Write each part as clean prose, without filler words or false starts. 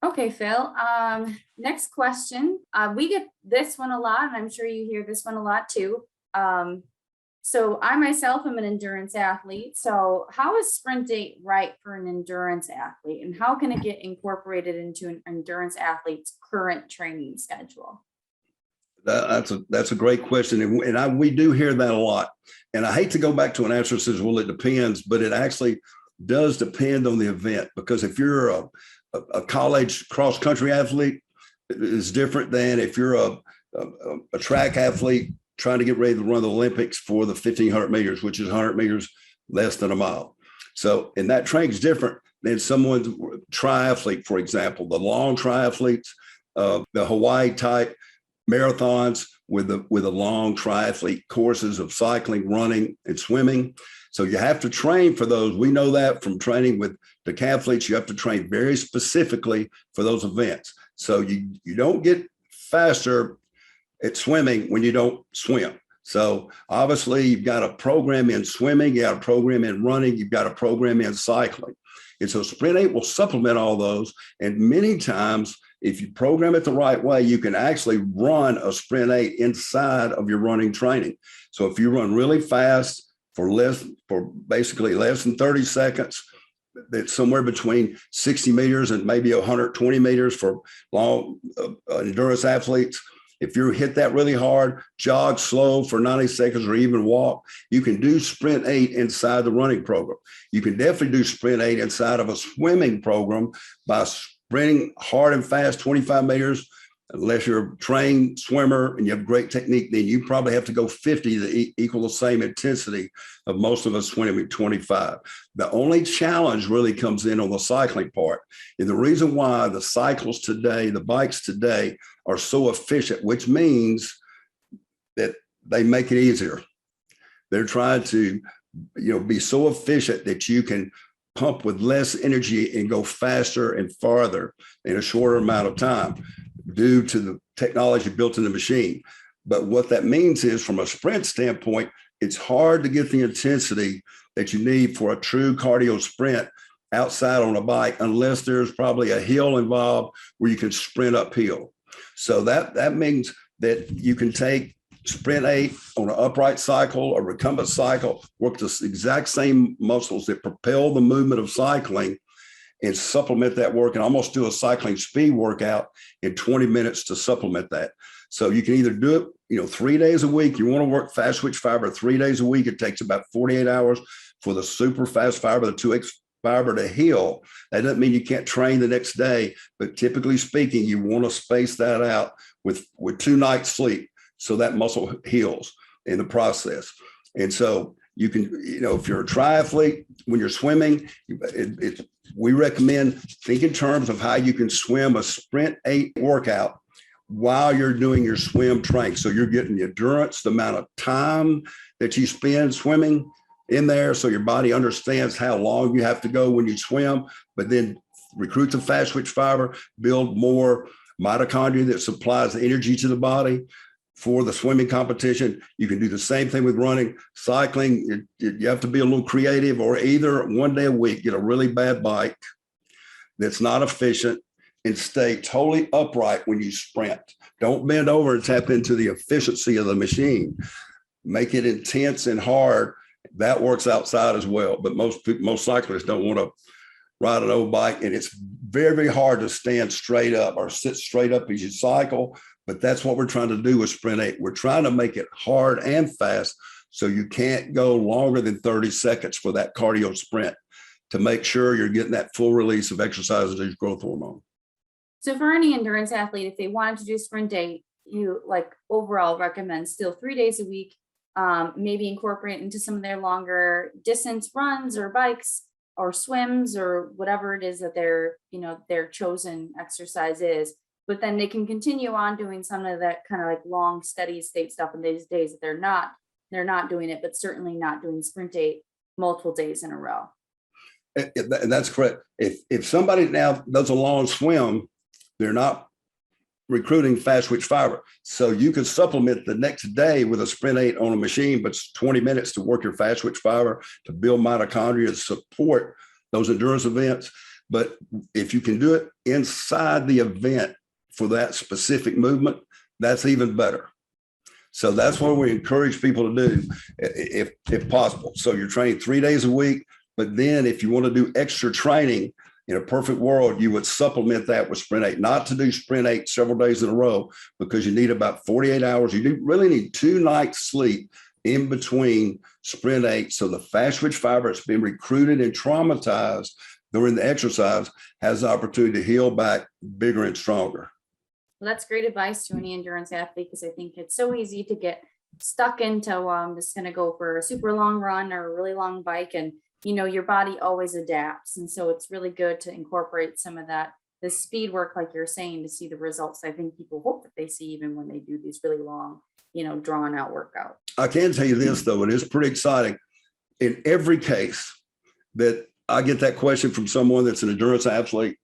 Okay, Phil. Next question. We get this one a lot, and I'm sure you hear this one a lot too. Um, so I myself am an endurance athlete. So how is sprint date right for an endurance athlete, and how can it get incorporated into an endurance athlete's current training schedule? That's a great question, we do hear that a lot. And I hate to go back to an answer that says, "Well, it depends," but it actually does depend on the event. Because if you're a college cross country athlete, it's different than if you're a track athlete trying to get ready to run the Olympics for the 1500 meters, which is 100 meters less than a mile. So, and that training is different than someone's triathlete, for example, the long triathletes, the Hawaii type marathons with the long triathlete courses of cycling, running, and swimming. So you have to train for those. We know that from training with decathletes, you have to train very specifically for those events. So you don't get faster at swimming when you don't swim. So obviously you've got a program in swimming, you got a program in running, you've got a program in cycling. And so Sprint 8 will supplement all those. And many times, if you program it the right way, you can actually run a Sprint 8 inside of your running training. So if you run really fast for basically less than 30 seconds, that's somewhere between 60 meters and maybe 120 meters for long endurance athletes. If you hit that really hard, jog slow for 90 seconds or even walk, you can do Sprint 8 inside the running program. You can definitely do Sprint 8 inside of a swimming program by sprinting hard and fast 25 meters. Unless you're a trained swimmer and you have great technique, then you probably have to go 50 to equal the same intensity of most of us swimming at 25. The only challenge really comes in on the cycling part. And the reason why the cycles today, the bikes today are so efficient, which means that they make it easier. They're trying to, be so efficient that you can pump with less energy and go faster and farther in a shorter amount of time due to the technology built in the machine. But what that means is, from a sprint standpoint, it's hard to get the intensity that you need for a true cardio sprint outside on a bike, unless there's probably a hill involved where you can sprint uphill. So that means that you can take Sprint 8 on an upright cycle or recumbent cycle, work the exact same muscles that propel the movement of cycling, and supplement that work and almost do a cycling speed workout in 20 minutes to supplement that. So you can either do it, 3 days a week. You want to work fast switch fiber 3 days a week. It takes about 48 hours for the super fast fiber, the 2X fiber, to heal. That doesn't mean you can't train the next day, but typically speaking, you want to space that out with 2 nights sleep so that muscle heals in the process. And so you can, if you're a triathlete, when you're swimming, we recommend think in terms of how you can swim a Sprint 8 workout while you're doing your swim training. So you're getting the endurance, the amount of time that you spend swimming in there, so your body understands how long you have to go when you swim, but then recruit the fast switch fiber, build more mitochondria that supplies energy to the body for the swimming competition. You can do the same thing with running. Cycling, you have to be a little creative, or either 1 day a week, get a really bad bike that's not efficient and stay totally upright when you sprint. Don't bend over and tap into the efficiency of the machine. Make it intense and hard. That works outside as well. But most cyclists don't want to ride an old bike, and it's very, very hard to stand straight up or sit straight up as you cycle. But that's what we're trying to do with Sprint 8. We're trying to make it hard and fast so you can't go longer than 30 seconds for that cardio sprint, to make sure you're getting that full release of exercise-induced growth hormone. So for any endurance athlete, if they wanted to do Sprint 8, you overall recommend still 3 days a week, maybe incorporate into some of their longer distance runs or bikes or swims or whatever it is that their chosen exercise is. But then they can continue on doing some of that kind of long steady state stuff in these days that they're not doing it, but certainly not doing Sprint 8 multiple days in a row. And that's correct. If somebody now does a long swim, they're not recruiting fast switch fiber. So you can supplement the next day with a Sprint 8 on a machine, but it's 20 minutes to work your fast switch fiber to build mitochondria to support those endurance events. But if you can do it inside the event for that specific movement, that's even better. So that's what we encourage people to do if possible. So you're training 3 days a week, but then if you want to do extra training, in a perfect world, you would supplement that with Sprint 8, not to do Sprint 8 several days in a row, because you need about 48 hours. You do really need 2 nights sleep in between Sprint 8. So the fast twitch fiber that's been recruited and traumatized during the exercise has the opportunity to heal back bigger and stronger. Well, that's great advice to any endurance athlete, because I think it's so easy to get stuck into just going to go for a super long run or a really long bike, and your body always adapts. And so it's really good to incorporate some of that, the speed work, like you're saying, to see the results I think people hope that they see even when they do these really long, drawn out workouts. I can tell you this, though, it is pretty exciting. In every case that I get that question from someone that's an endurance athlete,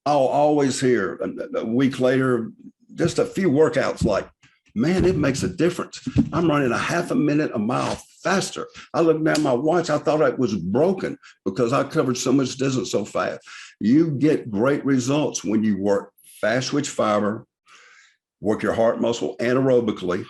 I'll always hear a week later, just a few workouts like, man, it makes a difference. I'm running a half a minute a mile faster. I looked at my watch. I thought it was broken because I covered so much distance so fast. You get great results when you work fast twitch fiber, work your heart muscle anaerobically,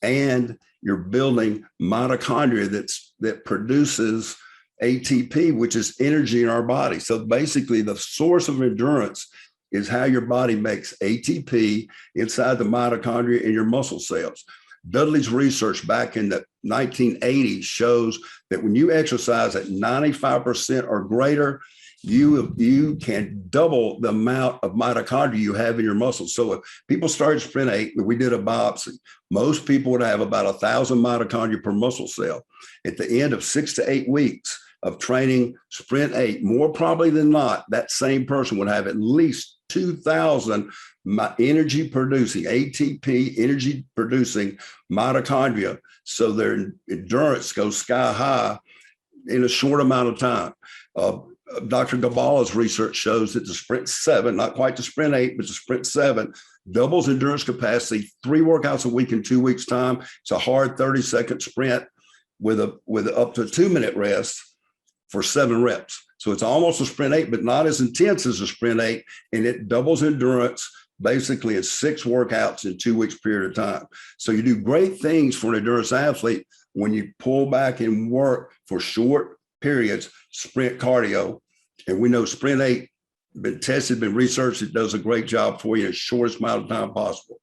and you're building mitochondria that produces ATP, which is energy in our body. So basically the source of endurance is how your body makes ATP inside the mitochondria in your muscle cells. Dudley's research back in the 1980s shows that when you exercise at 95% or greater, you can double the amount of mitochondria you have in your muscles. So if people started Sprint 8, we did a biopsy, most people would have about 1,000 mitochondria per muscle cell. At the end of 6 to 8 weeks of training Sprint 8, more probably than not, that same person would have at least 2,000 energy producing ATP, energy producing mitochondria. So their endurance goes sky high in a short amount of time. Dr. Gabala's research shows that the Sprint 7, not quite the Sprint 8, but the Sprint 7 doubles endurance capacity, 3 workouts a week in 2 weeks' time. It's a hard 30-second sprint with up to a 2-minute rest for 7 reps. So it's almost a Sprint 8, but not as intense as a Sprint 8, and it doubles endurance basically in 6 workouts in 2 weeks period of time. So you do great things for an endurance athlete when you pull back and work for short periods, sprint cardio. And we know Sprint 8, been tested, been researched, it does a great job for you in the shortest amount of time possible.